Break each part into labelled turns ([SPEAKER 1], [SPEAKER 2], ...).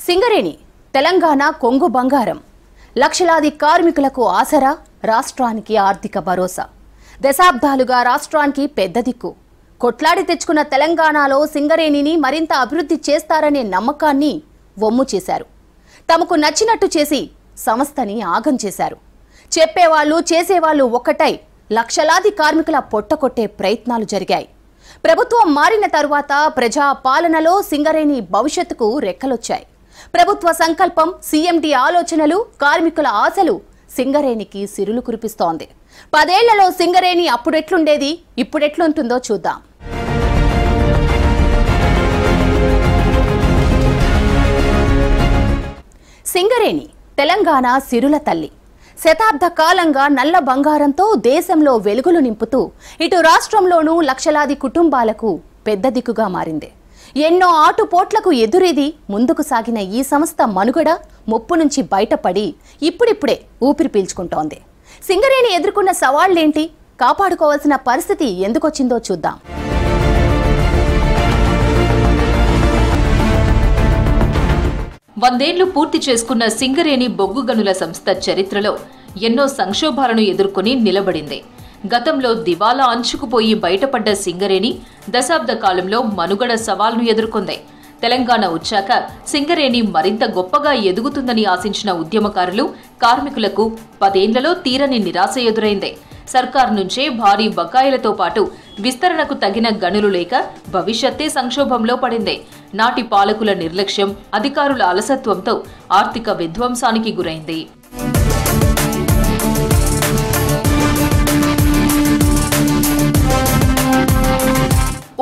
[SPEAKER 1] సింగరేణి తెలంగాణ కొంగు బంగారం లక్షలాది కార్మికులకు ఆసరా రాష్ట్రానికి ఆర్థిక భరోసా దశాబ్దాలుగా రాష్ట్రానికి పెద్ద దిక్కు కొట్లాడి తెచ్చుకున్న తెలంగాణలో సింగరేణిని మరింత అభివృద్ధి చేస్తారనే నమ్మకాన్ని వమ్ము చేశారు. తమకు నచ్చినట్టు చేసి సంస్థని ఆగం చేశారు. చెప్పేవాళ్ళు చేసేవాళ్ళు ఒక్కటై లక్షలాది కార్మికుల పొట్టకొట్టే ప్రయత్నాలు జరిగాయి. ప్రభుత్వం మారిన తరువాత ప్రజా పాలనలో సింగరేణి భవిష్యత్తుకు రెక్కలొచ్చాయి. ప్రభుత్వ సంకల్పం, సీఎండీ ఆలోచనలు, కార్మికుల ఆశలు సింగరేణికి సిరులు కురిపిస్తోంది. 10 ఏళ్లలో సింగరేణి అప్పుడెట్లుండేది, ఇప్పుడెట్లుంటుందో చూద్దాం. సింగరేణి తెలంగాణ సిరుల తల్లి. శతాబ్ద కాలంగా నల్ల బంగారంతో దేశంలో వెలుగులు నింపుతూ ఇటు రాష్ట్రంలోనూ లక్షలాది కుటుంబాలకు పెద్ద దిక్కుగా మారింది. ఎన్నో ఆటుపోట్లకు ఎదురేది ముందుకు సాగిన ఈ సంస్థ మనుగడ ముప్పు నుంచి బయటపడి ఇప్పుడిప్పుడే ఊపిరి పీల్చుకుంటోంది. సింగరేణి ఎదుర్కొన్న సవాళ్లేంటి, కాపాడుకోవాల్సిన పరిస్థితి ఎందుకొచ్చిందో చూద్దాం.
[SPEAKER 2] వందేళ్లు పూర్తి చేసుకున్న సింగరేణి బొగ్గు గనుల సంస్థ చరిత్రలో ఎన్నో సంక్షోభాలను ఎదుర్కొని నిలబడింది. గతంలో దివాలా అంచుకుపోయి బయటపడ్డ సింగరేణి దశాబ్ద కాలంలో మనుగడ సవాల్ను ఎదుర్కొంది. తెలంగాణ వచ్చాక సింగరేణి మరింత గొప్పగా ఎదుగుతుందని ఆశించిన ఉద్యమకారులు, కార్మికులకు 10 ఏళ్లలో తీరని నిరాశ ఎదురైంది. సర్కార్ నుంచే భారీ బకాయిలతో పాటు విస్తరణకు తగిన గనులు లేక భవిష్యత్తే సంక్షోభంలో పడింది. నాటి పాలకుల నిర్లక్ష్యం, అధికారుల అలసత్వంతో ఆర్థిక విధ్వంసానికి గురైంది.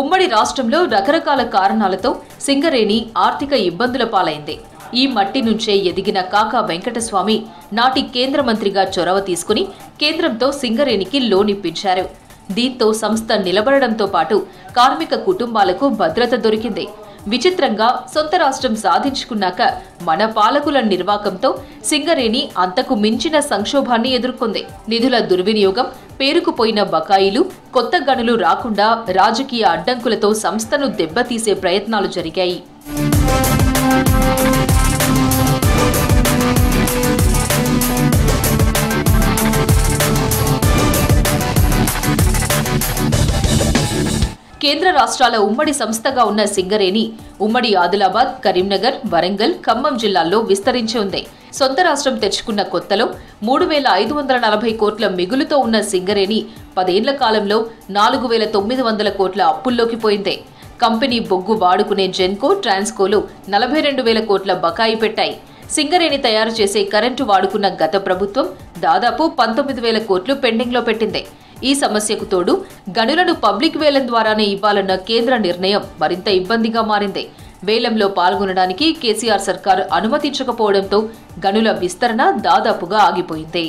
[SPEAKER 2] ఉమ్మడి రాష్ట్రంలో రకరకాల కారణాలతో సింగరేణి ఆర్థిక ఇబ్బందుల పాలైంది. ఈ మట్టి నుంచే ఎదిగిన కాకా వెంకటస్వామి నాటి కేంద్ర మంత్రిగా చొరవ తీసుకుని కేంద్రంతో సింగరేణికి లోన్ ఇప్పించారు. దీంతో సంస్థ నిలబడడంతో పాటు కార్మిక కుటుంబాలకు భద్రత దొరికింది. విచిత్రంగా సొంత రాష్ట్రం సాధించుకున్నాక మన పాలకుల నిర్వాకంతో సింగరేణి అంతకు మించిన సంక్షోభాన్ని ఎదుర్కొంది. నిధుల దుర్వినియోగం, పేరుకుపోయిన బకాయిలు, కొత్త గనులు రాకుండా రాజకీయ అడ్డంకులతో సంస్థను దెబ్బతీసే ప్రయత్నాలు జరిగాయి. కేంద్ర రాష్ట్రాల ఉమ్మడి సంస్థగా ఉన్న సింగరేణి ఉమ్మడి ఆదిలాబాద్, కరీంనగర్, వరంగల్, ఖమ్మం జిల్లాల్లో విస్తరించి ఉంది. సొంత రాష్ట్రం తెచ్చుకున్న కొత్తలో 3,540 కోట్ల మిగులుతో ఉన్న సింగరేణి 10 ఏళ్ల కాలంలో 4,900 కోట్ల అప్పుల్లోకి పోయింది. కంపెనీ బొగ్గు వాడుకునే జెన్కో, ట్రాన్స్కోలు 42,000 కోట్ల బకాయి పెట్టాయి. సింగరేణి తయారు చేసే కరెంటు వాడుకున్న గత ప్రభుత్వం దాదాపు 19,000 కోట్లు పెండింగ్లో పెట్టింది. ఈ సమస్యకు తోడు గనులను పబ్లిక్ వేలం ద్వారానే ఇవ్వాలన్న కేంద్ర నిర్ణయం మరింత ఇబ్బందిగా మారింది. వేలంలో పాల్గొనడానికి కేసీఆర్ సర్కార్ అనుమతించకపోవడంతో గనుల విస్తరణ దాదాపుగా ఆగిపోయింది.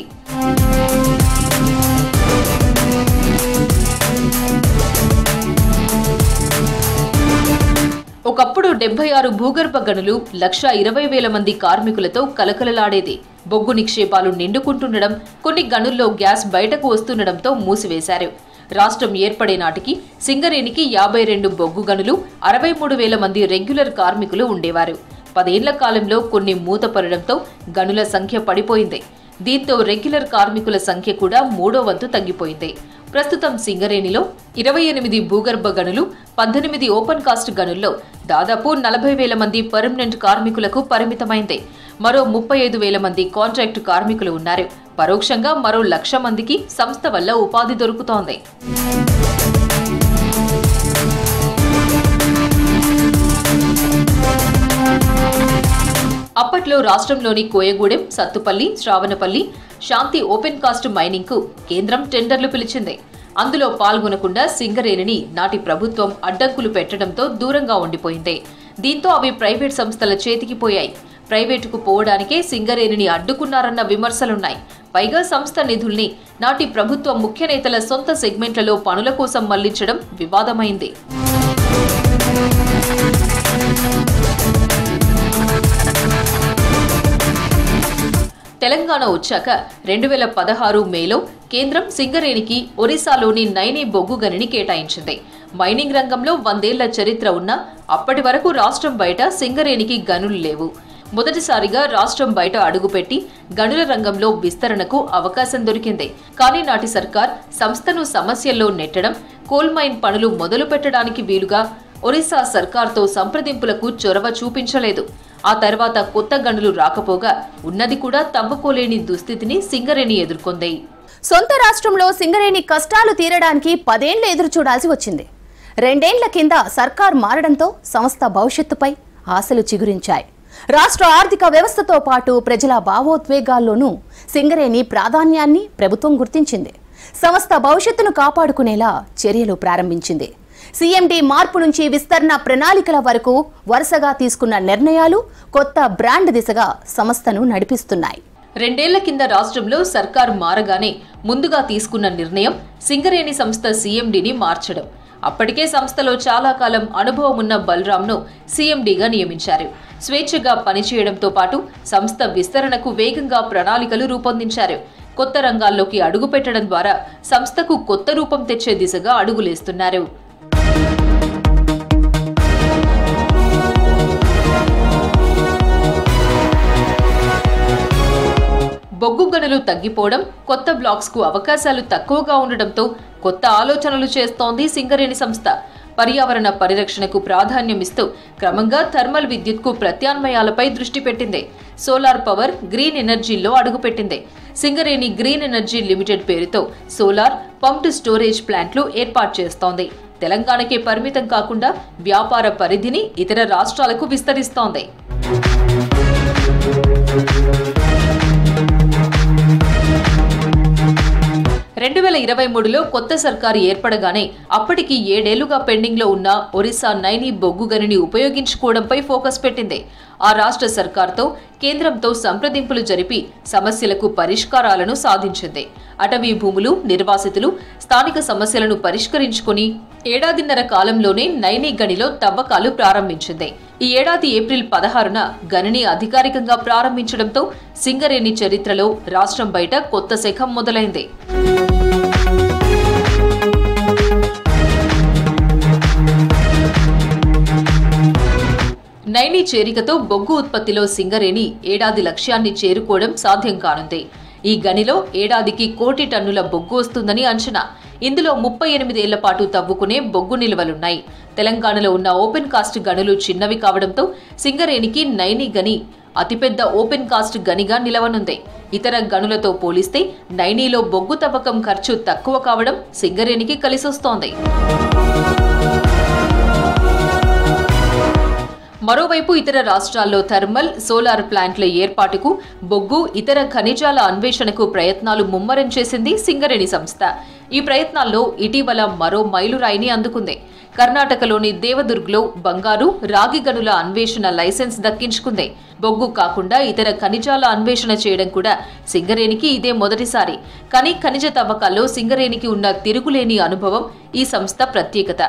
[SPEAKER 2] ఒకప్పుడు 76 భూగర్భ గనులు 1,20,000 మంది కార్మికులతో కలకలలాడేది. బొగ్గు నిక్షేపాలు నిండుకుంటుండడం, కొన్ని గనుల్లో గ్యాస్ బయటకు వస్తుండడంతో మూసివేశారు. రాష్ట్రం ఏర్పడే నాటికి సింగరేణికి 52 బొగ్గు గనులు, 63,000 మంది రెగ్యులర్ కార్మికులు ఉండేవారు. 10 ఏళ్ల కాలంలో కొన్ని మూతపడడంతో గనుల సంఖ్య పడిపోయింది. దీంతో రెగ్యులర్ కార్మికుల సంఖ్య కూడా 3వ వంతు తగ్గిపోయింది. ప్రస్తుతం సింగరేణిలో 28 భూగర్భ గనులు, 18 ఓపెన్ కాస్ట్ గనుల్లో దాదాపు 40,000 మంది పర్మనెంట్ కార్మికులకు పరిమితమైంది. మరో 35,000 మంది కాంట్రాక్టు కార్మికులు ఉన్నారు. పరోక్షంగా మరో 1,00,000 మందికి సంస్థ వల్ల ఉపాధి దొరుకుతోంది. అప్పట్లో రాష్ట్రంలోని కోయగూడెం, సత్తుపల్లి, శ్రావణపల్లి, శాంతి ఓపెన్ కాస్ట్ మైనింగ్ కు కేంద్రం టెండర్లు పిలిచింది. అందులో పాల్గొనకుండా సింగరేణిని నాటి ప్రభుత్వం అడ్డంకులు పెట్టడంతో దూరంగా ఉండిపోయింది. దీంతో అవి ప్రైవేట్ సంస్థల చేతికి పోయాయి. ప్రైవేటుకు పోవడానికే సింగరేణిని అడ్డుకున్నారన్న విమర్శలున్నాయి. పైగా సంస్థ నిధుల్ని నాటి ప్రభుత్వ ముఖ్య నేతల సొంత సెగ్మెంట్లలో పనుల కోసం మళ్లించడం వివాదమైంది. తెలంగాణ వచ్చాక 2016 మేలో కేంద్రం సింగరేణికి ఒరిస్సాలోని నైనీ బొగ్గు గనిని కేటాయించింది. మైనింగ్ రంగంలో 100 ఏళ్ల చరిత్ర ఉన్న అప్పటి వరకు రాష్ట్రం బయట సింగరేణికి గనులు లేవు. మొదటిసారిగా రాష్ట్రం బయట అడుగుపెట్టి గనుల రంగంలో విస్తరణకు అవకాశం దొరికింది. కానీ నాటి సర్కార్ సంస్థను సమస్యల్లో నెట్టడం, కోల్ మైన్ పనులు మొదలు పెట్టడానికి వీలుగా ఒరిస్సా సర్కార్తో సంప్రదింపులకు చొరవ చూపించలేదు. ఆ తర్వాత కొత్త గనులు రాకపోగా ఉన్నది కూడా తవ్వుకోలేని దుస్థితిని సింగరేణి ఎదుర్కొంది.
[SPEAKER 1] సొంత రాష్ట్రంలో సింగరేణి కష్టాలు తీరడానికి 10 ఏళ్లు ఎదురు చూడాల్సి వచ్చింది. 2 ఏళ్ల కింద సర్కార్ మారడంతో సంస్థ భవిష్యత్తుపై ఆశలు చిగురించాయి. రాష్ట్ర ఆర్థిక వ్యవస్థతో పాటు ప్రజల భావోద్వేగాల్లోనూ సింగరేణి ప్రాధాన్యాన్ని ప్రభుత్వం గుర్తించింది. సంస్థ భవిష్యత్తును కాపాడుకునేలా చర్యలు ప్రారంభించింది. సీఎండీ మార్పు నుంచి విస్తరణ ప్రణాళికల వరకు వరుసగా తీసుకున్న నిర్ణయాలు కొత్త బ్రాండ్ దిశగా సంస్థను నడిపిస్తున్నాయి.
[SPEAKER 2] 2 ఏళ్ల కింద రాష్ట్రంలో సర్కారు మారగానే ముందుగా తీసుకున్న నిర్ణయం సింగరేణి సంస్థ సీఎండీని మార్చడం. అప్పటికే సంస్థలో చాలా కాలం అనుభవం ఉన్న బలరాంను సీఎండీగా నియమించారు. స్వేచ్ఛగా పనిచేయడంతో పాటు సంస్థ విస్తరణకు వేగంగా ప్రణాళికలు రూపొందించారు. కొత్త రంగాల్లోకి అడుగుపెట్టడం ద్వారా సంస్థకు కొత్త రూపం తెచ్చే దిశగా అడుగులేస్తున్నారు. బొగ్గు గనులు తగ్గిపోవడం, కొత్త బ్లాక్స్ కు అవకాశాలు తక్కువగా ఉండడంతో కొత్త ఆలోచనలు చేస్తోంది సింగరేణి సంస్థ. పర్యావరణ పరిరక్షణకు ప్రాధాన్యమిస్తూ క్రమంగా థర్మల్ విద్యుత్కు ప్రత్యామ్నాయాలపై దృష్టి పెట్టింది. సోలార్ పవర్, గ్రీన్ ఎనర్జీలో అడుగుపెట్టింది. సింగరేణి గ్రీన్ ఎనర్జీ లిమిటెడ్ పేరుతో సోలార్ పంప్డ్ స్టోరేజ్ ప్లాంట్లు ఏర్పాటు చేస్తోంది. తెలంగాణకే పరిమితం కాకుండా వ్యాపార పరిధిని ఇతర రాష్ట్రాలకు విస్తరిస్తోంది. 2023లో కొత్త సర్కారు ఏర్పడగానే అప్పటికి 7 ఏళ్లుగా పెండింగ్ లో ఉన్న ఒరిస్సా నైని బొగ్గు గనిని ఉపయోగించుకోవడంపై ఫోకస్ పెట్టింది. ఆ రాష్ట్ర సర్కార్తో కేంద్రంతో సంప్రదింపులు జరిపి సమస్యలకు పరిష్కారాలను సాధించింది. అటవీ భూములు, నిర్వాసితులు, స్థానిక సమస్యలను పరిష్కరించుకుని ఏడాదిన్నర కాలంలోనే నైని గనిలో తవ్వకాలు ప్రారంభించింది. ఈ ఏడాది ఏప్రిల్ 16న గనిని అధికారికంగా ప్రారంభించడంతో సింగరేణి చరిత్రలో రాష్ట్రం బయట కొత్త శకం మొదలైంది. నైని చేరికతో బొగ్గు ఉత్పత్తిలో సింగరేణి ఏడాది లక్ష్యాన్ని చేరుకోవడం సాధ్యం కానుంది. ఈ గనిలో ఏడాదికి 1 కోటి టన్నుల బొగ్గు వస్తుందని అంచనా. ఇందులో 38 ఏళ్ల పాటు తవ్వుకునే బొగ్గు నిల్వలున్నాయి. తెలంగాణలో ఉన్న ఓపెన్ కాస్ట్ గనులు చిన్నవి కావడంతో సింగరేణికి నైని గని అతిపెద్ద ఓపెన్ కాస్ట్ గనిగా నిలవనుంది. ఇతర గనులతో పోలిస్తే నైనిలో బొగ్గు తవ్వకం ఖర్చు తక్కువ కావడం సింగరేణికి కలిసొస్తోంది. మరోవైపు ఇతర రాష్ట్రాల్లో థర్మల్, సోలార్ ప్లాంట్ల ఏర్పాటుకు, బొగ్గు, ఇతర ఖనిజాల అన్వేషణకు ప్రయత్నాలు ముమ్మరం చేసింది సింగరేణి సంస్థ. ఈ ప్రయత్నాల్లో ఇటీవల మరో మైలురాయిని అందుకుంది. కర్ణాటకలోని దేవదుర్గ్లో బంగారు, రాగి గనుల అన్వేషణ లైసెన్స్ దక్కించుకుంది. బొగ్గు కాకుండా ఇతర ఖనిజాల అన్వేషణ చేయడం కూడా సింగరేణికి ఇదే మొదటిసారి. కానీ ఖనిజ తవ్వకాల్లో సింగరేణికి ఉన్న తిరుగులేని అనుభవం ఈ సంస్థ ప్రత్యేకత.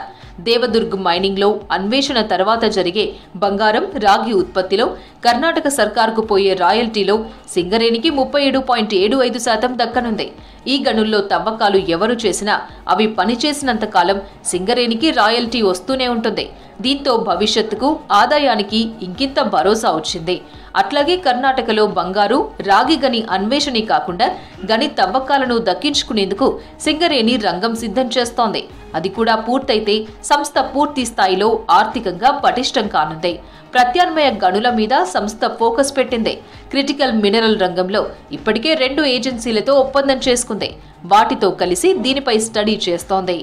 [SPEAKER 2] దేవదుర్గ్ మైనింగ్లో అన్వేషణ తర్వాత జరిగే బంగారం, రాగి ఉత్పత్తిలో కర్ణాటక సర్కార్కు పోయే రాయల్టీలో సింగరేణికి 37.75% దక్కనుంది. ఈ గనుల్లో తవ్వకాలు ఎవరు చేసినా అవి పనిచేసినంత కాలం సింగరేణికి రాయల్టీ వస్తూనే ఉంటుంది. దీంతో భవిష్యత్తుకు, ఆదాయానికి ఇంకింత భరోసా వచ్చింది. అట్లాగే కర్ణాటకలో బంగారు, రాగి గని అన్వేషణే కాకుండా గని తవ్వకాలను దక్కించుకునేందుకు సింగరేణి రంగం సిద్ధం చేస్తోంది. అది కూడా పూర్తయితే సంస్థ పూర్తి స్థాయిలో ఆర్థికంగా పటిష్టం కానుంది. ప్రత్యామ్నాయ గనుల మీద సంస్థ ఫోకస్ పెట్టింది. క్రిటికల్ మినరల్ రంగంలో ఇప్పటికే 2 ఏజెన్సీలతో ఒప్పందం చేసుకుంది. వాటితో కలిసి దీనిపై స్టడీ చేస్తోంది.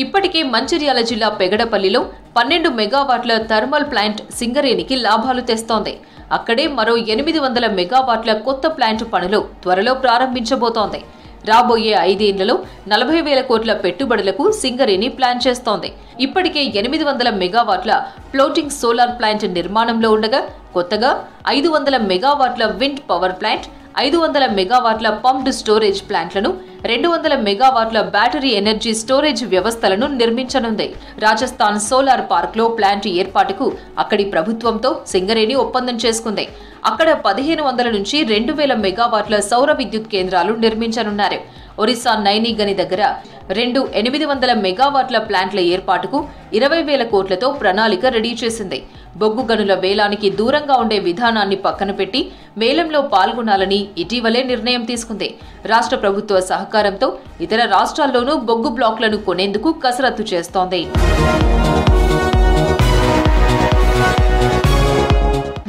[SPEAKER 2] ఇప్పటికే మంచిర్యాల జిల్లా పెగడపల్లిలో 12 మెగావాట్ల థర్మల్ ప్లాంట్ సింగరేణికి లాభాలు తెస్తోంది. అక్కడే మరో 800 మెగావాట్ల కొత్త ప్లాంట్ పనులు త్వరలో ప్రారంభించబోతోంది. రాబోయే 5 ఏళ్లలో 40,000 కోట్ల పెట్టుబడులకు సింగరేణి ప్లాన్ చేస్తోంది. ఇప్పటికే 800 మెగావాట్ల ఫ్లోటింగ్ సోలార్ ప్లాంట్ నిర్మాణంలో ఉండగా కొత్తగా 500 మెగావాట్ల విండ్ పవర్ ప్లాంట్, 500 మెగావాట్ల పంప్డ్ స్టోరేజ్ ప్లాంట్లను, 200 మెగావాట్ల బ్యాటరీ ఎనర్జీ స్టోరేజ్ వ్యవస్థలను నిర్మించనుంది. రాజస్థాన్ సోలార్ పార్క్లో ప్లాంట్ ఏర్పాటుకు అక్కడి ప్రభుత్వంతో సింగరేణి ఒప్పందం చేసుకుంది. అక్కడ 1500 నుంచి 2000 మెగావాట్ల సౌర విద్యుత్ కేంద్రాలు నిర్మించనున్నారు. ఒరిస్సా నైని గని దగ్గర 2 800 మెగావాట్ల ప్లాంట్ల ఏర్పాటుకు 20,000 కోట్లతో ప్రణాళిక రెడీ చేసింది. బొగ్గు గనుల వేలానికి దూరంగా ఉండే విధానాన్ని పక్కన పెట్టి వేలంలో పాల్గొనాలని ఇటీవలే నిర్ణయం తీసుకుంది. రాష్ట్ర ప్రభుత్వ సహకారంతో ఇతర రాష్ట్రాల్లోనూ బొగ్గు బ్లాక్లను కొనేందుకు కసరత్తు చేస్తోంది.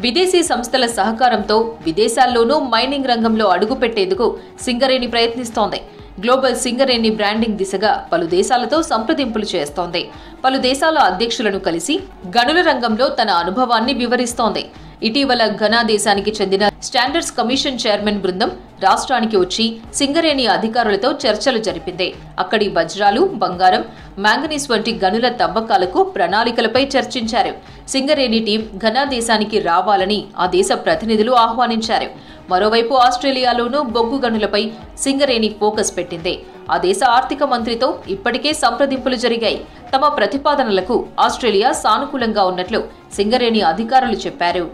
[SPEAKER 2] విదేశీ సంస్థల సహకారంతో విదేశాల్లోనూ మైనింగ్ రంగంలో అడుగుపెట్టేందుకు సింగరేణి ప్రయత్నిస్తోంది. గ్లోబల్ సింగరేణి బ్రాండింగ్ దిశగా పలు దేశాలతో సంప్రదింపులు చేస్తోంది. పలు దేశాల అధ్యక్షులను కలిసి గనుల రంగంలో తన అనుభవాన్ని వివరిస్తోంది. ఇటీవల ఘనా దేశానికి చెందిన స్టాండర్డ్స్ కమిషన్ చైర్మన్ బృందం రాష్ట్రానికి వచ్చి సింగరేణి అధికారులతో చర్చలు జరిపింది. అక్కడి వజ్రాలు, బంగారం, మ్యాంగనీస్ వంటి గనుల తవ్వకాలకు ప్రణాళికలపై చర్చించారు. సింగరేణి టీం ఘనా దేశానికి రావాలని ఆ దేశ ప్రతినిధులు ఆహ్వానించారు. మరోవైపు ఆస్ట్రేలియాలోనూ బొగ్గు గనులపై సింగరేణి ఫోకస్ పెట్టింది. ఆ దేశ ఆర్థిక మంత్రితో ఇప్పటికే సంప్రదింపులు జరిగాయి. తమ ప్రతిపాదనలకు ఆస్ట్రేలియా సానుకూలంగా ఉన్నట్లు సింగరేణి అధికారులు చెప్పారు.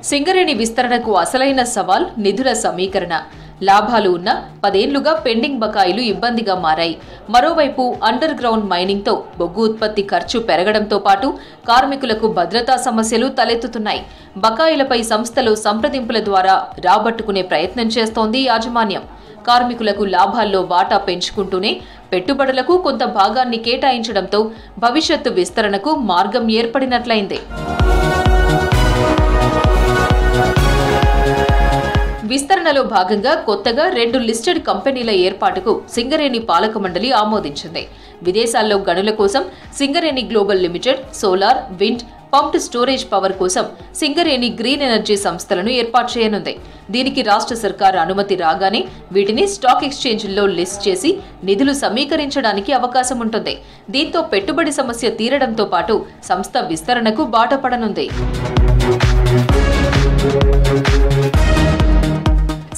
[SPEAKER 2] సింగరేణి విస్తరణకు అసలైన సవాల్ నిధుల సమీకరణ. లాభాలు ఉన్న 10 ఏళ్లుగా పెండింగ్ బకాయిలు ఇబ్బందిగా మారాయి. మరోవైపు అండర్ గ్రౌండ్ మైనింగ్ తో బొగ్గు ఉత్పత్తి ఖర్చు పెరగడంతో పాటు కార్మికులకు భద్రతా సమస్యలు తలెత్తుతున్నాయి. బకాయిలపై సంస్థలు సంప్రదింపుల ద్వారా రాబట్టుకునే ప్రయత్నం చేస్తోంది యాజమాన్యం. కార్మికులకు లాభాల్లో వాటా పెంచుకుంటూనే పెట్టుబడులకు కొంత భాగాన్ని కేటాయించడంతో భవిష్యత్తు విస్తరణకు మార్గం ఏర్పడినట్లయింది. విస్తరణలో భాగంగా కొత్తగా 2 లిస్టెడ్ కంపెనీల ఏర్పాటుకు సింగరేణి పాలక మండలి ఆమోదించింది. విదేశాల్లో గనుల కోసం Singareni global limited, solar, wind, pumped storage power కోసం సింగరేణి గ్రీన్ ఎనర్జీ సంస్థలను ఏర్పాటు చేయనుంది. దీనికి రాష్ట్ర సర్కార్ అనుమతి రాగానే వీటిని స్టాక్ ఎక్స్చేంజ్ల్లో లిస్ట్ చేసి నిధులు సమీకరించడానికి అవకాశం ఉంటుంది. దీంతో పెట్టుబడి సమస్య తీరడంతో పాటు సంస్థ విస్తరణకు బాటపడనుంది.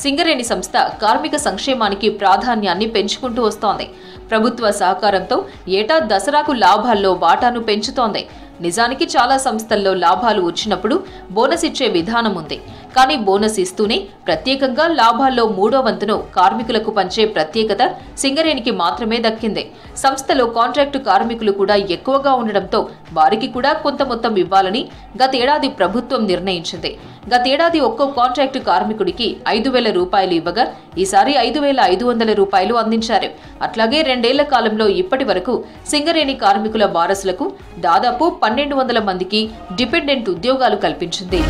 [SPEAKER 2] సింగరేణి సంస్థ కార్మిక సంక్షేమానికి ప్రాధాన్యాన్ని పెంచుకుంటూ వస్తోంది. ప్రభుత్వ సహకారంతో ఏటా దసరాకు లాభాల్లో వాటాను పెంచుతోంది. నిజానికి చాలా సంస్థల్లో లాభాలు వచ్చినప్పుడు బోనస్ ఇచ్చే విధానం ఉంది. కానీ బోనస్ ఇస్తూనే ప్రత్యేకంగా లాభాల్లో 3వ వంతును కార్మికులకు పంచే ప్రత్యేకత సింగరేణికి మాత్రమే దక్కింది. సంస్థలో కాంట్రాక్టు కార్మికులు కూడా ఎక్కువగా ఉండడంతో వారికి కూడా కొంత మొత్తం ఇవ్వాలని గతేడాది ప్రభుత్వం నిర్ణయించింది. గతేడాది ఒక్కో కాంట్రాక్టు కార్మికుడికి 5,000 రూపాయలు ఇవ్వగా ఈసారి 5,500 రూపాయలు అందించారు. అట్లాగే 2 ఏళ్ల కాలంలో ఇప్పటి వరకు సింగరేణి కార్మికుల వారసులకు దాదాపు 1,200 మందికి డిపెండెంట్ ఉద్యోగాలు కల్పించింది.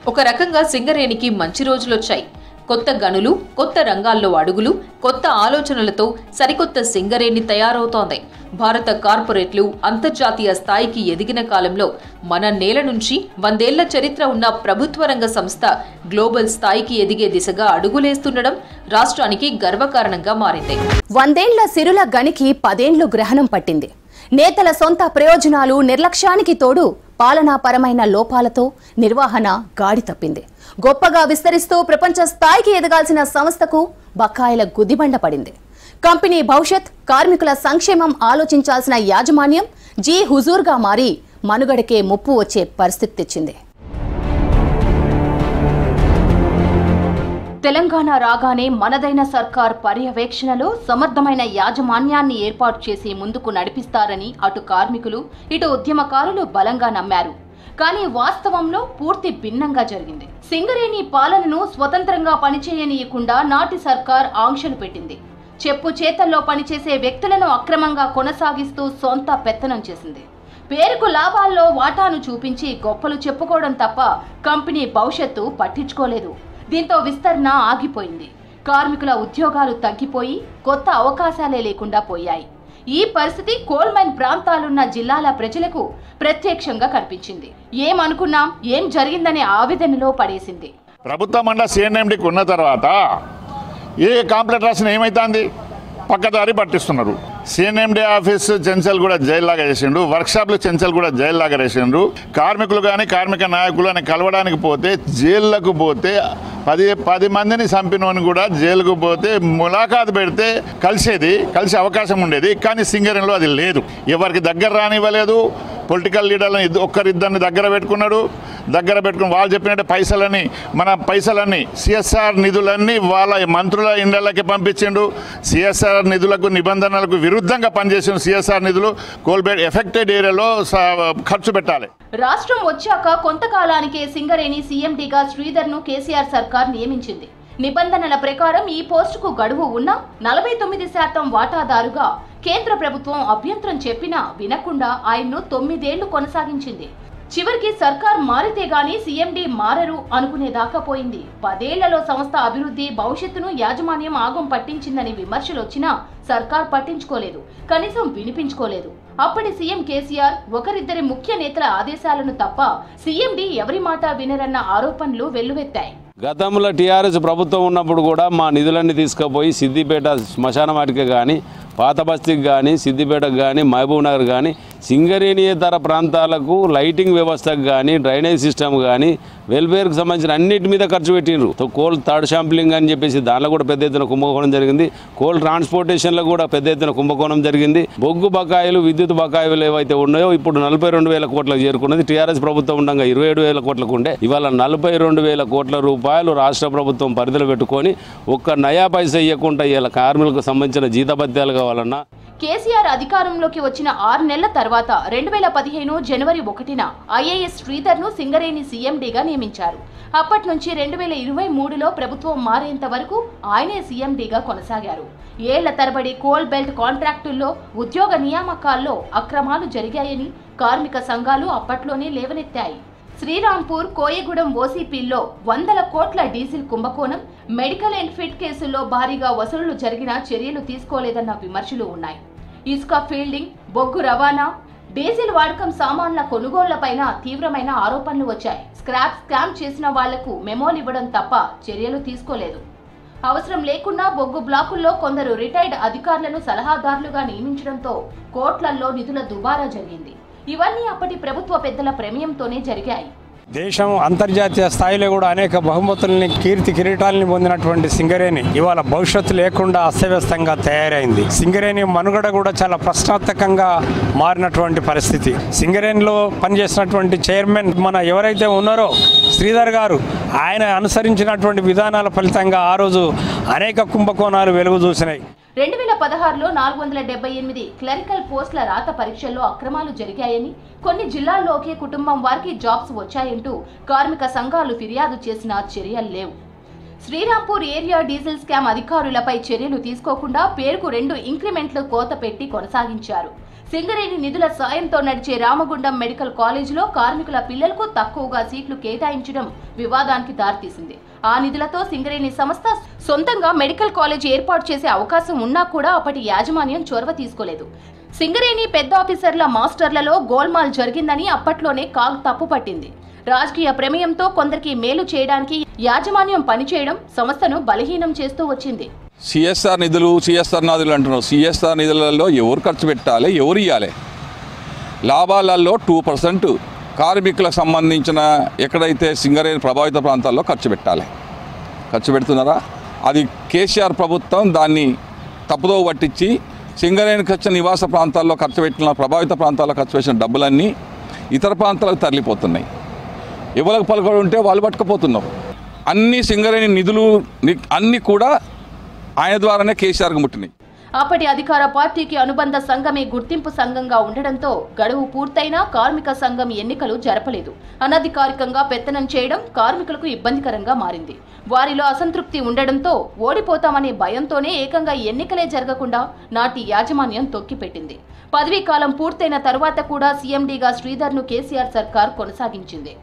[SPEAKER 2] ఒక రకంగా సింగరేణికి మంచి రోజులొచ్చాయి. కొత్త గనులు, కొత్త రంగాల్లో అడుగులు, కొత్త ఆలోచనలతో సరికొత్త సింగరేణి తయారవుతోంది. భారత కార్పొరేట్లు అంతర్జాతీయ స్థాయికి ఎదిగిన కాలంలో మన నేల నుంచి 100 ఏళ్ల చరిత్ర ఉన్న ప్రభుత్వ రంగ సంస్థ గ్లోబల్ స్థాయికి ఎదిగే దిశగా అడుగులేస్తుండడం రాష్ట్రానికి గర్వకారణంగా మారింది.
[SPEAKER 1] 100 ఏళ్ల సిరుల గనికి 10 ఏళ్లు గ్రహణం పట్టింది. నేతల సొంత ప్రయోజనాలు, నిర్లక్ష్యానికి తోడు పాలనాపరమైన లోపాలతో నిర్వహణ గాడి తప్పింది. గొప్పగా విస్తరిస్తూ ప్రపంచ స్థాయికి ఎదగాల్సిన సంస్థకు బకాయిల గుదిబండ పడింది. కంపెనీ భవిష్యత్, కార్మికుల సంక్షేమం ఆలోచించాల్సిన యాజమాన్యం జీ హుజూర్గా మారి మనుగడకే ముప్పు వచ్చే పరిస్థితి తెచ్చింది. తెలంగాణ రాగానే మనదైన సర్కార్ పర్యవేక్షణలో సమర్థమైన యాజమాన్యాన్ని ఏర్పాటు చేసి ముందుకు నడిపిస్తారని అటు కార్మికులు, ఇటు ఉద్యమకారులు బలంగా నమ్మారు. కానీ వాస్తవంలో పూర్తి భిన్నంగా జరిగింది. సింగరేణి పాలనను స్వతంత్రంగా పనిచేయనీయకుండా నాటి సర్కార్ ఆంక్షలు పెట్టింది. చెప్పు చేతల్లో పనిచేసే వ్యక్తులను అక్రమంగా కొనసాగిస్తూ సొంత పెత్తనం చేసింది. పేరుకు లాభాల్లో వాటాను చూపించి గొప్పలు చెప్పుకోవడం తప్ప కంపెనీ భవిష్యత్తు పట్టించుకోలేదు. దీంతో విస్తరణ ఆగిపోయింది. కార్మికుల ఉద్యోగాలు తగ్గిపోయి కొత్త అవకాశాలే లేకుండా పోయాయి. ఈ పరిస్థితి కోల్ మైన్ ప్రాంతాలున్న జిల్లాల ప్రజలకు ప్రత్యక్షంగా కనిపించింది. ఏమనుకున్నాం, ఏం జరిగిందనే ఆవేదనలో పడేసింది.
[SPEAKER 3] ప్రభుత్వ మండలి సిఎన్ఎండికి ఉన్న తర్వాత ఏ కాంప్లైంట్ రాసిన ఏమైతుంది, పక్కదారి పట్టిస్తున్నారు. సిఎన్ఎండి ఆఫీస్ చెంచల్గూడ జైల్లాగా చేసిండు, వర్క్షాప్లు చెంచల్గూడ జైల్లాగా చేసిండు. కార్మికులు కానీ కార్మిక నాయకులు అని కలవడానికి పోతే జైళ్ళకు పోతే 10 మందిని చంపినోని కూడా జైలుకు పోతే ములాఖాతు పెడితే కలిసే అవకాశం ఉండేది. కానీ సింగరేణిలో అది లేదు. ఎవరికి దగ్గర రానివ్వలేదు. పొలిటికల్ లీడర్లను ఒక్కరిద్దరిని దగ్గర పెట్టుకుని వాళ్ళు చెప్పినట్టు మన పైసలన్నీ సిఎస్ఆర్ నిధులన్నీ వాళ్ళ మంత్రుల ఇండ్లకి పంపించిండు. సిఎస్ఆర్ నిధులకు నిబంధనలకు విరుద్ధంగా పనిచేసిన సిఎస్ఆర్ నిధులు కోల్బెట్ ఎఫెక్టెడ్ ఏరియాలో ఖర్చు పెట్టాలి.
[SPEAKER 1] రాష్ట్రం వచ్చాక కొంతకాలానికే సింగరేణి సీఎండీగా శ్రీధర్ను కేసీఆర్ సర్కార్ నియమించింది. నిబంధనల ప్రకారం ఈ పోస్టుకు గడువు ఉన్నా 49% వాటాదారుగా కేంద్ర ప్రభుత్వం అభ్యంతరం చెప్పినా వినకుండా ఆయన్ను 9 ఏళ్లు కొనసాగించింది. చివరికి సర్కార్ మారితే గానీ సీఎండీ మారరు అనుకునేదాకా పోయింది. 10 ఏళ్లలో సంస్థ అభివృద్ధి భవిష్యత్తును యాజమాన్యం ఆగం పట్టించిందని విమర్శలు వచ్చినా సర్కార్ పట్టించుకోలేదు, కనీసం వినిపించుకోలేదు. అప్పటి సీఎం కేసీఆర్ ఒకరిద్దరి ముఖ్య నేతల ఆదేశాలను తప్ప సీఎండీ ఎవరి మాట వినరన్న ఆరోపణలు వెల్లువెత్తాయి.
[SPEAKER 4] గతంలో టీఆర్ఎస్ ప్రభుత్వం ఉన్నప్పుడు కూడా మా నిధులన్నీ తీసుకుపోయి సిద్దిపేట శ్మశాన వాటికి కానీ, పాత బస్తీకి కానీ, సిద్దిపేటకు కానీ, మహబూబ్ నగర్ కానీ, సింగరేణియేతర ప్రాంతాలకు లైటింగ్ వ్యవస్థకు కానీ, డ్రైనేజ్ సిస్టమ్ కానీ, వెల్ఫేర్కి సంబంధించిన అన్నిటి మీద ఖర్చు పెట్టిండ్రు. కోల్ థర్డ్ శాంప్లింగ్ అని చెప్పేసి దానిలో కూడా పెద్ద ఎత్తున కుంభకోణం జరిగింది. కోల్ ట్రాన్స్పోర్టేషన్లో కూడా పెద్ద ఎత్తున కుంభకోణం జరిగింది. బొగ్గు బకాయిలు, విద్యుత్ బకాయిలు ఏవైతే ఉన్నాయో ఇప్పుడు 42,000 కోట్లకు చేరుకున్నది. టీఆర్ఎస్ ప్రభుత్వం ఉండగా 27,000 కోట్లకు ఉండే, ఇవాళ 42,000 కోట్ల రూపాయలు రాష్ట్ర ప్రభుత్వం పరిధిలో పెట్టుకొని ఒక్క నయా పైసా ఇవ్వకుండా ఇలా కార్మికులకు సంబంధించిన జీతభత్యాలు కావాలన్నా.
[SPEAKER 1] కేసీఆర్ అధికారంలోకి వచ్చిన 6 నెలల తర్వాత 2015 జనవరి 1న ఐఏఎస్ శ్రీధర్ను సింగరేణి సీఎండీగా నియమించారు. అప్పటి నుంచి 2023లో ప్రభుత్వం మారేంత వరకు ఆయనే సీఎండీగా కొనసాగారు. ఏళ్ల తరబడి కోల్ బెల్ట్ కాంట్రాక్టుల్లో ఉద్యోగ నియామకాల్లో అక్రమాలు జరిగాయని కార్మిక సంఘాలు అప్పట్లోనే లేవనెత్తాయి. శ్రీరాంపూర్, కోయగూడెం ఓసీపీల్లో 100 కోట్ల డీజిల్ కుంభకోణం, మెడికల్ అండ్ ఫిట్ కేసుల్లో భారీగా వసూళ్లు జరిగినా చర్యలు తీసుకోలేదన్న విమర్శలు ఉన్నాయి. ఇసుక ఫీల్డింగ్, బొగ్గు రవాణా, డీజిల్ వాడకం, సామాన్ల కొనుగోళ్లపైన తీవ్రమైన ఆరోపణలు వచ్చాయి. స్కామ్ చేసిన వాళ్లకు మెమోలు ఇవ్వడం తప్ప చర్యలు తీసుకోలేదు. అవసరం లేకుండా బొగ్గు బ్లాకుల్లో కొందరు రిటైర్డ్ అధికారులను సలహాదారులుగా నియమించడంతో కోట్లల్లో నిధుల దుబారా జరిగింది. ఇవన్నీ అప్పటి ప్రభుత్వ పెద్దల ప్రమేయంతోనే జరిగాయి.
[SPEAKER 5] దేశం అంతర్జాతీయ స్థాయిలో కూడా అనేక బహుమతుల్ని, కీర్తి కిరీటాలని పొందినటువంటి సింగరేణి ఇవాళ భవిష్యత్తు లేకుండా అస్తవ్యస్తంగా తయారైంది. సింగరేణి మనుగడ కూడా చాలా ప్రశ్నార్థకంగా మారినటువంటి పరిస్థితి. సింగరేణిలో పనిచేసినటువంటి చైర్మన్ ఎవరైతే ఉన్నారో శ్రీధర్ గారు, ఆయన అనుసరించినటువంటి విధానాల ఫలితంగా ఆ రోజు అనేక కుంభకోణాలు వెలుగు చూసినాయి.
[SPEAKER 1] 2016లో 478 క్లరికల్ పోస్టుల రాత పరీక్షల్లో అక్రమాలు జరిగాయని, కొన్ని జిల్లాల్లో ఒకే కుటుంబం వారికి జాబ్స్ వచ్చాయంటూ కార్మిక సంఘాలు ఫిర్యాదు చేసినా చర్యలు లేవు. శ్రీరాంపూర్ ఏరియా డీజిల్ స్కామ్ అధికారులపై చర్యలు తీసుకోకుండా పేరుకు 2 ఇంక్రిమెంట్లు కోత పెట్టి కొనసాగించారు. సింగరేణి నిధుల సాయంతో నడిచే రామగుండం మెడికల్ కాలేజీలో కార్మికుల పిల్లలకు తక్కువగా సీట్లు కేటాయించడం వివాదానికి దారితీసింది. ఆ నిధులతో సింగరేణి సంస్థ సొంతంగా మెడికల్ కాలేజ్ ఏర్పాటు చేసే అవకాశం ఉన్నా కూడా అప్పటి యాజమాన్యం చొరవ తీసుకోలేదు. సింగరేణి పెద్ద ఆఫీసర్ల మాస్టర్లలో గోల్మాల్ జరిగిందని అప్పట్లోనే కాగ్ తప్పుపట్టింది. రాజకీయ ప్రమేయంతో కొందరికి మేలు చేయడానికి యాజమాన్యం పనిచేయడం సంస్థను బలహీనం చేస్తూ వచ్చింది.
[SPEAKER 6] సిఎస్ఆర్ నిధులు అంటున్నారు. సిఎస్ఆర్ నిధులలో ఎవరు ఖర్చు పెట్టాలి, ఎవరు ఇవ్వాలి? లాభాలలో 2% కార్మికులకు సంబంధించిన ఎక్కడైతే సింగరేణి ప్రభావిత ప్రాంతాల్లో ఖర్చు పెట్టాలి. ఖర్చు పెడుతున్నారా? అది కేసీఆర్ ప్రభుత్వం దాన్ని తప్పుదో పట్టించి సింగరేణికి వచ్చిన నివాస ప్రాంతాల్లో ఖర్చు పెట్టిన, ప్రభావిత ప్రాంతాల్లో ఖర్చు పెట్టిన డబ్బులన్నీ ఇతర ప్రాంతాలకు తరలిపోతున్నాయి. ఎవరికి పలుకడు ఉంటే వాళ్ళు పట్టుకుపోతున్నారు. అన్ని సింగరేణి నిధులు అన్నీ కూడా ఆయన ద్వారానే కేసీఆర్కి ముట్టినాయి.
[SPEAKER 1] అప్పటి అధికార పార్టీకి అనుబంధ సంఘమే గుర్తింపు సంఘంగా ఉండడంతో గడువు పూర్తయినా కార్మిక సంఘం ఎన్నికలు జరపలేదు. అనధికారికంగా పెత్తనం చేయడం కార్మికులకు ఇబ్బందికరంగా మారింది. వారిలో అసంతృప్తి ఉండడంతో ఓడిపోతామనే భయంతోనే ఏకంగా ఎన్నికలే జరగకుండా నాటి యాజమాన్యం తొక్కిపెట్టింది. పదవీ కాలం పూర్తయిన తర్వాత కూడా సీఎండీగా శ్రీధర్ను కేసీఆర్ సర్కార్ కొనసాగించింది.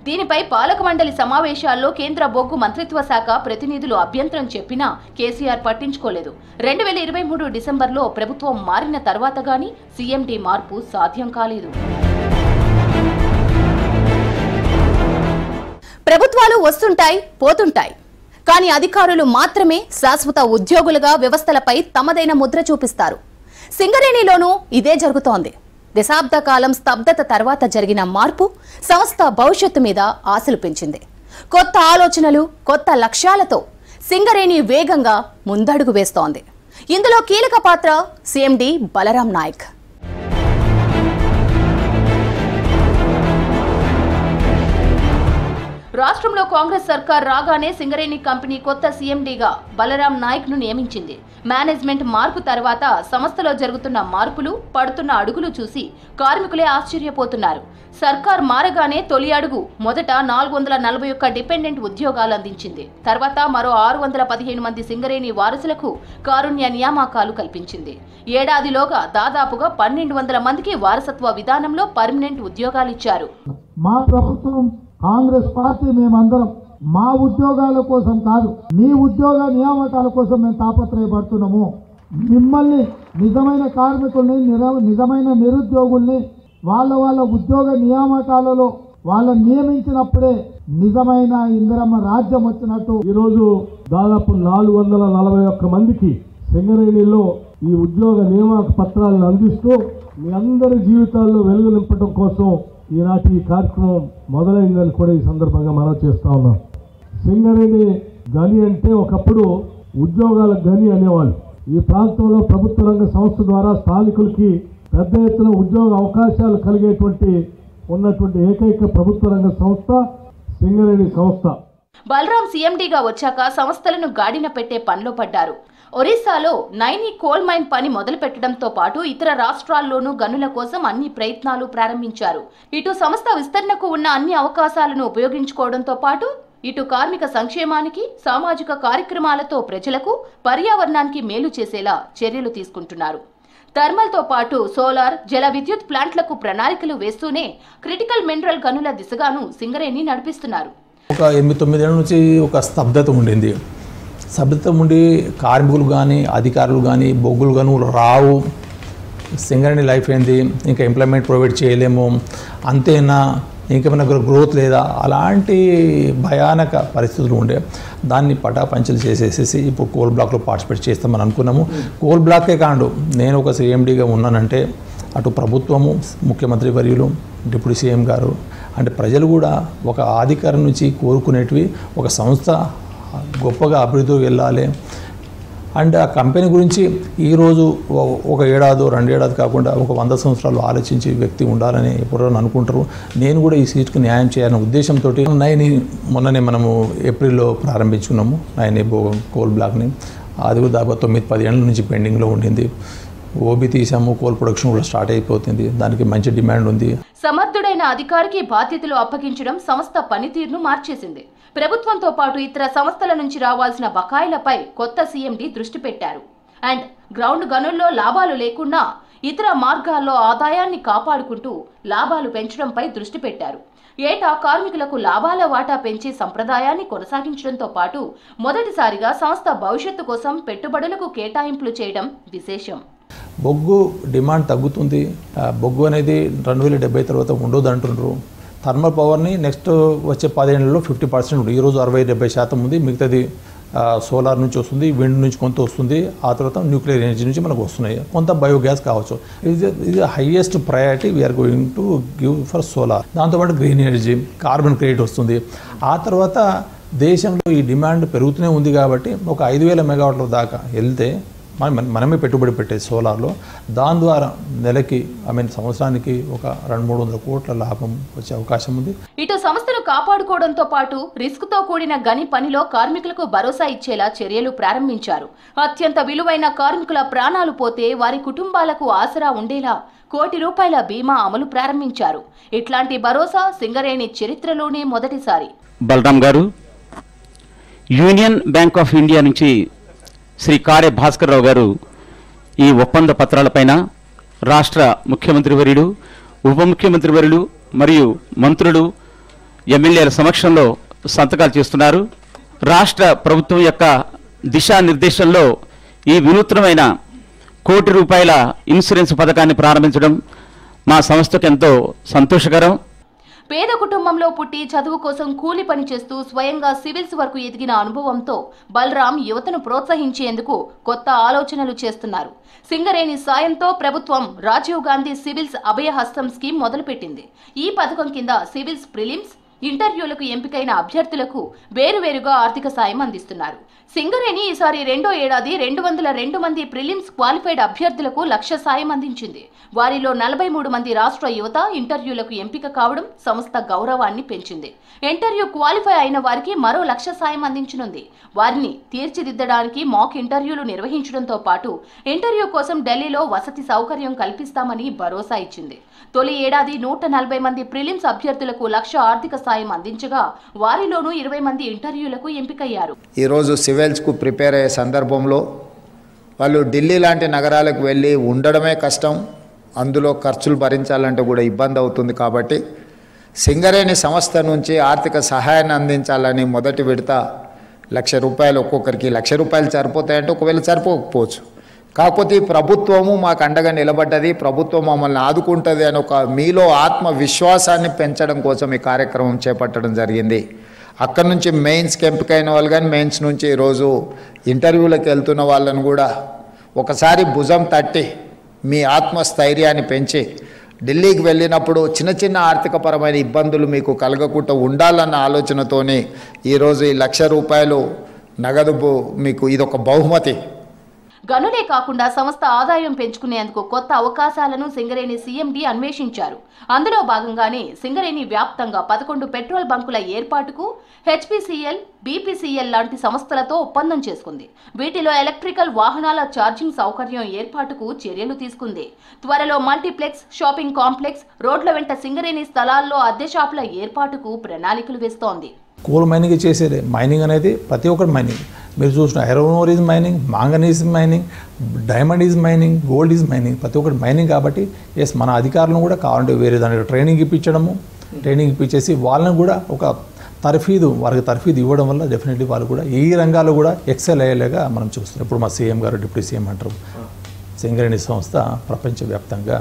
[SPEAKER 1] దీనిపై పాలక మండలి సమావేశాల్లో కేంద్ర బొగ్గు మంత్రిత్వ శాఖ ప్రతినిధులు అభ్యంతరం చెప్పినా కేసీఆర్ పట్టించుకోలేదు. 2023 డిసెంబర్లో ప్రభుత్వం మారిన తర్వాత గానీ సీఎండీ మార్పు సాధ్యం కాలేదు. ప్రభుత్వాలు వస్తుంటాయి, పోతుంటాయి. కానీ అధికారులు మాత్రమే శాశ్వత ఉద్యోగులుగా వ్యవస్థలపై తమదైన ముద్ర చూపిస్తారు. సింగరేణిలోనూ ఇదే జరుగుతోంది. దశాబ్ద కాలం స్తబ్దత తర్వాత జరిగిన మార్పు సంస్థ భవిష్యత్తు మీద ఆశలు పెంచింది. కొత్త ఆలోచనలు, కొత్త లక్ష్యాలతో సింగరేణి వేగంగా ముందడుగు వేస్తోంది. ఇందులో కీలక పాత్ర సిఎండి బలరాం నాయక్. రాష్ట్రంలో కాంగ్రెస్ సర్కార్ రాగానే సింగరేణి కంపెనీ కొత్త సీఎండీగా బలరాం నాయక్ ను నియమించింది. మేనేజ్మెంట్ మార్పు తర్వాత సంస్థలో జరుగుతున్న మార్పులు, పడుతున్న అడుగులు చూసి కార్మికులే ఆశ్చర్యపోతున్నారు. సర్కార్ మారగానే తొలి అడుగు మొదట 441 డిపెండెంట్ ఉద్యోగాలు అందించింది. తర్వాత మరో 615 మంది సింగరేణి వారసులకు కారుణ్య నియామకాలు కల్పించింది. ఏడాదిలోగా దాదాపుగా 1200 మందికి వారసత్వ విధానంలో పర్మనెంట్ ఉద్యోగాలిచ్చారు.
[SPEAKER 7] మా ప్రభుత్వం కాంగ్రెస్ పార్టీ మేమందరం మా ఉద్యోగాల కోసం కాదు, మీ ఉద్యోగ నియామకాల కోసం మేము తాపత్రయపడుతున్నాము. మిమ్మల్ని నిజమైన కార్మికుల్ని, నిజమైన నిరుద్యోగుల్ని వాళ్ళ ఉద్యోగ నియామకాలలో వాళ్ళని నియమించినప్పుడే నిజమైన ఇందిరమ్మ రాజ్యం వచ్చినట్టు. ఈరోజు దాదాపు 441 మందికి సింగరేణిలో ఈ ఉద్యోగ నియామక పత్రాలను అందిస్తూ మీ అందరి జీవితాల్లో వెలుగు నింపడం కోసం ఈనాటి ఈ కార్యక్రమం మొదలైందని కూడా ఈ సందర్భంగా మనం చేస్తా ఉన్నాం. సింగరేణి గని అంటే ఒకప్పుడు ఉద్యోగాల గని అనేవాళ్ళు. ఈ ప్రాంతంలో ప్రభుత్వ రంగ సంస్థ ద్వారా స్థానికులకి పెద్ద ఎత్తున ఉద్యోగ అవకాశాలు కలిగేటువంటి ఉన్నటువంటి ఏకైక ప్రభుత్వ రంగ సంస్థ సింగరేణి సంస్థ.
[SPEAKER 1] బలరాం సీఎండీగా వచ్చాక సంస్థలను గాడిన పెట్టే పనిలో పడ్డారు. ఒరిస్సాలో నైని కోల్ మైన్ పని మొదలు పెట్టడంతో పాటు ఇతర రాష్ట్రాల్లోనూ గనుల కోసం అన్ని ప్రయత్నాలు ప్రారంభించారు. ఇటు సంస్థ విస్తరణకు ఉన్న అన్ని అవకాశాలను ఉపయోగించుకోవడంతో పాటు ఇటు కార్మిక సంక్షేమానికి, సామాజిక కార్యక్రమాలతో ప్రజలకు, పర్యావరణానికి మేలు చేసేలా చర్యలు తీసుకుంటున్నారు. థర్మల్తో పాటు సోలార్, జల విద్యుత్ ప్లాంట్లకు ప్రణాళికలు వేస్తూనే క్రిటికల్ మినరల్ గనుల దిశగాను సింగరేణి నడిపిస్తున్నారు.
[SPEAKER 8] ఒక 8-9 ఏళ్ల నుంచి ఒక స్తబ్దత ఉండింది. స్తబ్దత ఉండి కార్మికులు కానీ, అధికారులు కానీ, బొగ్గులు గనులు రావు, సింగరేణి లైఫ్ ఏంది, ఇంకా ఎంప్లాయ్మెంట్ ప్రొవైడ్ చేయలేము, అంతేనా, ఇంకేమైనా గ్రోత్ లేదా, అలాంటి భయానక పరిస్థితులు ఉండే. దాన్ని పటాపంచలు చేసేసేసి ఇప్పుడు కోల్ బ్లాక్లో పార్టిసిపేట్ చేస్తామని అనుకున్నాము. కోల్ బ్లాకే కాదు, నేను ఒక సీఎండీగా ఉన్నానంటే అటు ప్రభుత్వము, ముఖ్యమంత్రి వర్యులు, డిప్యూటీ సీఎం గారు అంటే ప్రజలు కూడా ఒక అధికారం నుంచి కోరుకునేటివి ఒక సంస్థ గొప్పగా అభివృద్ధికి వెళ్ళాలి. అండ్ ఆ కంపెనీ గురించి ఈరోజు ఒక ఏడాదో 2 ఏడాది కాకుండా ఒక 100 సంవత్సరాలు ఆలోచించే వ్యక్తి ఉండాలని ఎప్పుడైనా అనుకుంటారు. నేను కూడా ఈ సీట్కి న్యాయం చేయాలనే ఉద్దేశంతో నైని మొన్ననే మనము ఏప్రిల్లో ప్రారంభించుకున్నాము. నైని కోల్ బ్లాక్ని. అది కూడా దాదాపు 9-10 ఏళ్ళ నుంచి పెండింగ్లో ఉండింది. ఓబీ తీసాము, కోల్ ప్రొడక్షన్ కూడా స్టార్ట్ అయిపోతుంది. దానికి మంచి డిమాండ్ ఉంది.
[SPEAKER 1] సమర్థుడైన అధికారికి బాధ్యతలు అప్పగించడం సంస్థ పనితీరును మార్చేసింది. ప్రభుత్వంతో పాటు ఇతర సంస్థల నుంచి రావాల్సిన బకాయిలపై కొత్త సీఎండీ దృష్టి పెట్టారు. అండ్ గ్రౌండ్ గనుల్లో లాభాలు లేకుండా ఇతర మార్గాల్లో ఆదాయాన్ని కాపాడుకుంటూ లాభాలు పెంచడంపై దృష్టి పెట్టారు. ఏటా కార్మికులకు లాభాల వాటా పెంచే సంప్రదాయాన్ని కొనసాగించడంతో పాటు మొదటిసారిగా సంస్థ భవిష్యత్తు కోసం పెట్టుబడులకు కేటాయింపులు చేయడం విశేషం.
[SPEAKER 8] బొగ్గు డిమాండ్ తగ్గుతుంది. బొగ్గు అనేది 2070 తర్వాత ఉండదు అంటున్నారు. థర్మల్ పవర్ని నెక్స్ట్ వచ్చే 10 ఏళ్లలో 50% ఉంది. ఈరోజు 60-70% ఉంది. మిగతాది సోలార్ నుంచి వస్తుంది, విండ్ నుంచి కొంత వస్తుంది, ఆ తర్వాత న్యూక్లియర్ ఎనర్జీ నుంచి మనకు వస్తున్నాయి, కొంత బయోగ్యాస్ కావచ్చు. ఇది highest priority we are going to give for solar. దాంతోపాటు గ్రీన్ ఎనర్జీ, కార్బన్ క్రెడిట్ వస్తుంది. ఆ తర్వాత దేశంలో ఈ డిమాండ్ పెరుగుతూనే ఉంది కాబట్టి ఒక 5000 మెగావాట్ల దాకా వెళ్తే మనమే పెట్టుబడి పెట్టేది సోలార్లో. దాని ద్వారా నెలకి సంవత్సరానికి ఒక 200-300 కోట్ల లాభం వచ్చే అవకాశం ఉంది.
[SPEAKER 1] ఇటు సంస్థను కాపాడుకోవడంతో పాటు రిస్క్ తో కూడిన గని పనిలో కార్మికులకు భరోసా ఇచ్చేలా చర్యలు ప్రారంభించారు. అత్యంత విలువైన కార్మికుల ప్రాణాలు పోతే వారి కుటుంబాలకు ఆసరా ఉండేలా ₹1 కోటి బీమా అమలు ప్రారంభించారు. ఇట్లాంటి భరోసా సింగరేణి చరిత్రలోనే మొదటిసారి.
[SPEAKER 9] బలరాం గారు యూనియన్ బ్యాంక్ ఆఫ్ ఇండియా నుంచి శ్రీ కారే భాస్కర్ రావు గారు ఈ ఒప్పంద పత్రాలపైన రాష్ట్ర ముఖ్యమంత్రి వర్యులు, ఉప ముఖ్యమంత్రి వర్యులు మరియు మంత్రులు, ఎమ్మెల్యేల సమక్షంలో సంతకాలు చేస్తున్నారు. రాష్ట్ర ప్రభుత్వం యొక్క దిశానిర్దేశంలో ఈ వినూత్నమైన ₹1 కోటి ఇన్సూరెన్స్ పథకాన్ని ప్రారంభించడం మా సంస్థకు ఎంతో సంతోషకరం.
[SPEAKER 1] పేద కుటుంబంలో పుట్టి చదువు కోసం కూలి పని చేస్తూ స్వయంగా సివిల్స్ వరకు ఎదిగిన అనుభవంతో బలరాం యువతను ప్రోత్సహించేందుకు కొత్త ఆలోచనలు చేస్తున్నారు. సింగరేణి సాయంతో ప్రభుత్వం రాజీవ్ గాంధీ సివిల్స్ అభయహస్తం స్కీమ్ మొదలుపెట్టింది. ఈ పథకం కింద సివిల్స్ ప్రిలిమ్స్, ఇంటర్వ్యూలకు ఎంపికైన అభ్యర్థులకు వేరువేరుగా ఆర్థిక సాయం అందిస్తున్నారు. సింగరేణి ఈసారి రెండో ఏడాది 202 మంది ప్రిలిమ్స్ క్వాలిఫైడ్ అభ్యర్థులకు 1,00,000 సాయం అందించింది. వారిలో 43 మంది రాష్ట్ర యువత ఇంటర్వ్యూలకు ఎంపిక కావడం సంస్థ గౌరవాన్ని పెంచింది. ఇంటర్వ్యూ క్వాలిఫై అయిన వారికి మరో 1,00,000 సాయం అందించనుంది. వారిని తీర్చిదిద్దడానికి మాక్ ఇంటర్వ్యూలు నిర్వహించడంతో పాటు ఇంటర్వ్యూ కోసం ఢిల్లీలో వసతి సౌకర్యం కల్పిస్తామని భరోసా ఇచ్చింది. తొలి ఏడాది 140 మంది ప్రిలిమ్స్ అభ్యర్థులకు 1,00,000 ఆర్థిక సాయం అందించగా వారిలోనూ 20 మంది ఇంటర్వ్యూలకు ఎంపికయ్యారు.
[SPEAKER 10] ఈరోజు సివిల్స్కు ప్రిపేర్ అయ్యే సందర్భంలో వాళ్ళు ఢిల్లీ లాంటి నగరాలకు వెళ్ళి ఉండడమే కష్టం, అందులో ఖర్చులు భరించాలంటే కూడా ఇబ్బంది అవుతుంది. కాబట్టి సింగరేణి సంస్థ నుంచి ఆర్థిక సహాయాన్ని అందించాలని మొదటి విడత 1,00,000 రూపాయలు ఒక్కొక్కరికి. 1,00,000 రూపాయలు సరిపోతాయంటే ఒకవేళ సరిపోకపోవచ్చు. కాకపోతే ప్రభుత్వము మాకు అండగా నిలబడ్డది, ప్రభుత్వం మమ్మల్ని ఆదుకుంటుంది అని ఒక మీలో ఆత్మవిశ్వాసాన్ని పెంచడం కోసం ఈ కార్యక్రమం చేపట్టడం జరిగింది. అక్కడి నుంచి మెయిన్స్కి ఎంపికైన వాళ్ళు కానీ మెయిన్స్ నుంచి ఈరోజు ఇంటర్వ్యూలకు వెళ్తున్న వాళ్ళను కూడా ఒకసారి భుజం తట్టి మీ ఆత్మస్థైర్యాన్ని పెంచి ఢిల్లీకి వెళ్ళినప్పుడు చిన్న చిన్న ఆర్థికపరమైన ఇబ్బందులు మీకు కలగకుండా ఉండాలన్న ఆలోచనతోనే ఈరోజు ఈ 1,00,000 రూపాయలు నగదు మీకు ఇదొక బహుమతి.
[SPEAKER 1] గనులే కాకుండా సంస్థ ఆదాయం పెంచుకునేందుకు కొత్త అవకాశాలను సింగరేణి సీఎండీ అన్వేషించారు. అందులో భాగంగానే సింగరేణి వ్యాప్తంగా 11 పెట్రోల్ బంకుల ఏర్పాటుకు హెచ్పీసీఎల్, బీపీసీఎల్ లాంటి సంస్థలతో ఒప్పందం చేసుకుంది. వీటిలో ఎలక్ట్రికల్ వాహనాల ఛార్జింగ్ సౌకర్యం ఏర్పాటుకు చర్యలు తీసుకుంది. త్వరలో మల్టీప్లెక్స్, షాపింగ్ కాంప్లెక్స్, రోడ్ల వెంట సింగరేణి స్థలాల్లో అద్దె షాపుల ఏర్పాటుకు ప్రణాళికలు వేస్తోంది.
[SPEAKER 8] కోల్ మైనింగ్ చేసేది, మైనింగ్ అనేది ప్రతి ఒక్కటి మైనింగ్. మీరు చూసిన iron ore is mining, manganese mining, diamond is mining, gold is mining, ప్రతి ఒక్కటి మైనింగ్. కాబట్టి ఎస్, మన అధికారులను కూడా కావాలంటే వేరే దానికి ట్రైనింగ్ ఇప్పించడము, ట్రైనింగ్ ఇప్పించేసి వాళ్ళని కూడా ఒక వారికి తర్ఫీదు ఇవ్వడం వల్ల డెఫినెట్లీ వాళ్ళు కూడా ఈ రంగాల్లో కూడా ఎక్సెల్ అయ్యేలాగా మనం చూస్తున్నాం. ఇప్పుడు మా సీఎం గారు, డిప్యూటీ సీఎం అంటారు, సింగరేణి సంస్థ ప్రపంచవ్యాప్తంగా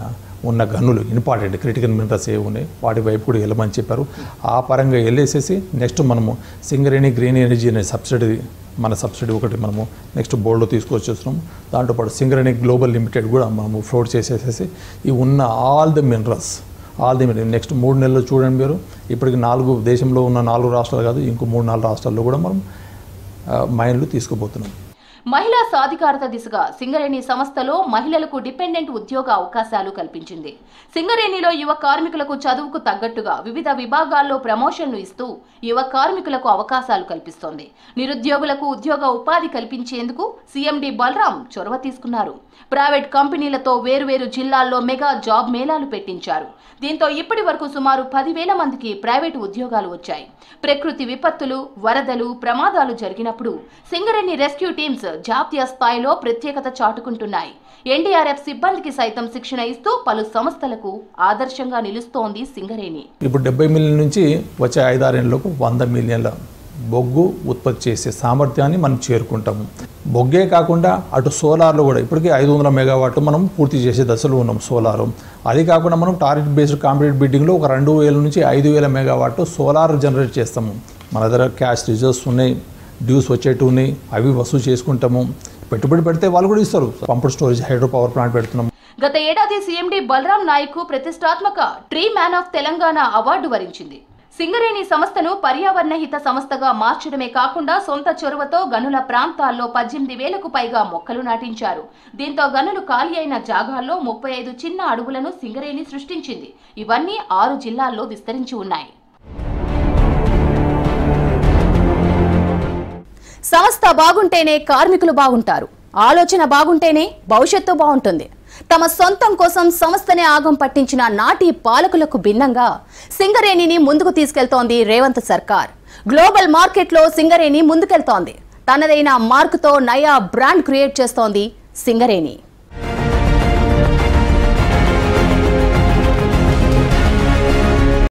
[SPEAKER 8] ఉన్న గనులు ఇంపార్టెంట్ క్రిటికల్ మినరల్స్ ఏ ఉన్నాయి వాటి వైపు కూడా వెళ్ళమని చెప్పారు. ఆ పరంగా వెళ్ళేసేసి నెక్స్ట్ మనము సింగరేణి గ్రీన్ ఎనర్జీ అనే సబ్సిడీ ఒకటి మనము నెక్స్ట్ బోర్డులో తీసుకొచ్చేస్తున్నాము. దాంతోపాటు సింగరేణి గ్లోబల్ లిమిటెడ్ కూడా మనము ఫ్లోట్ చేసేసేసి ఈ ఉన్న ఆల్ ది మినరల్స్ నెక్స్ట్ 3 నెలలు చూడండి మీరు. ఇప్పటికి దేశంలో ఉన్న 4 రాష్ట్రాలు కాదు, ఇంకో 3-4 రాష్ట్రాల్లో కూడా మనం మైన్లు తీసుకుపోతున్నాం.
[SPEAKER 1] మహిళా సాధికారత దిశగా సింగరేణి సంస్థలో మహిళలకు డిపెండెంట్ ఉద్యోగ అవకాశాలు కల్పించింది. సింగరేణిలో యువ కార్మికులకు చదువుకు తగ్గట్టుగా వివిధ విభాగాల్లో ప్రమోషన్లు ఇస్తూ యువ కార్మికులకు అవకాశాలు కల్పిస్తోంది. నిరుద్యోగులకు ఉద్యోగ ఉపాధి కల్పించేందుకు సీఎండీ బలరాం చొరవ తీసుకున్నారు. ప్రైవేట్ కంపెనీలతో వేరువేరు జిల్లాల్లో మెగా జాబ్ మేళాలు పెట్టించారు. దీంతో ఇప్పటి వరకు సుమారు 10,000 మందికి ప్రైవేటు ఉద్యోగాలు వచ్చాయి. ప్రకృతి విపత్తులు, వరదలు, ప్రమాదాలు జరిగినప్పుడు సింగరేణి రెస్క్యూ టీమ్స్ జాతీయ స్థాయిలో ప్రత్యేకత చాటుకుంటున్నాయి. ఎన్డీఆర్ఎఫ్ సిబ్బందికి సైతం శిక్షణ ఇస్తూ పలు సంస్థలకు ఆదర్శంగా నిలుస్తోంది సింగరేణి.
[SPEAKER 8] ఇప్పుడు 70 మిలియన్ల నుంచి వచ్చే 5-6 ఏళ్లకు 100 మిలియన్ల బొగ్గు ఉత్పత్తి చేసే సామర్థ్యాన్ని మనం చేరుకుంటాము. బొగ్గే కాకుండా అటు సోలార్లో కూడా ఇప్పటికీ 500 మెగావాట్లు మనం పూర్తి చేసే దశలో ఉన్నాం సోలారు. అది కాకుండా మనం టార్గెట్ బేస్డ్ కాంపిటేటివ్ బిడ్డింగ్లో ఒక 2,000 నుంచి 5,000 మెగావాట్లు సోలార్ జనరేట్ చేస్తాము. మన దగ్గర క్యాష్ రిజర్వ్స్ ఉన్నాయి, డ్యూస్ వచ్చేట్టు ఉన్నాయి, అవి వసూలు చేసుకుంటాము. పెట్టుబడి పెడితే వాళ్ళు కూడా ఇస్తారు. Pumped storage hydro power plant పెడుతున్నాం.
[SPEAKER 1] గత ఏడాది సీఎండీ బలరాం నాయక్ ప్రతిష్టాత్మక tree man of Telangana award వరించింది. సింగరేణి సంస్థను పర్యావరణ హిత సంస్థగా మార్చడమే కాకుండా సొంత చొరవతో గనుల ప్రాంతాల్లో 18,000కు పైగా మొక్కలు నాటించారు. దీంతో గనులు ఖాళీ అయిన జాగాల్లో 35 చిన్న అడవులను సింగరేణి సృష్టించింది. ఇవన్నీ 6 జిల్లాల్లో విస్తరించి ఉన్నాయి. సంస్థ బాగుంటేనే కార్మికులు బాగుంటారు. ఆలోచన బాగుంటేనే భవిష్యత్తు బాగుంటుంది. తమ సొంతం కోసం సంస్థనే ఆగం పట్టించిన నాటి పాలకులకు భిన్నంగా సింగరేణిని ముందుకు తీసుకెళ్తోంది రేవంత్ సర్కార్. గ్లోబల్ మార్కెట్లో సింగరేణి ముందుకెళ్తోంది. తనదైన మార్కుతో నయా బ్రాండ్ క్రియేట్ చేస్తోంది సింగరేణి.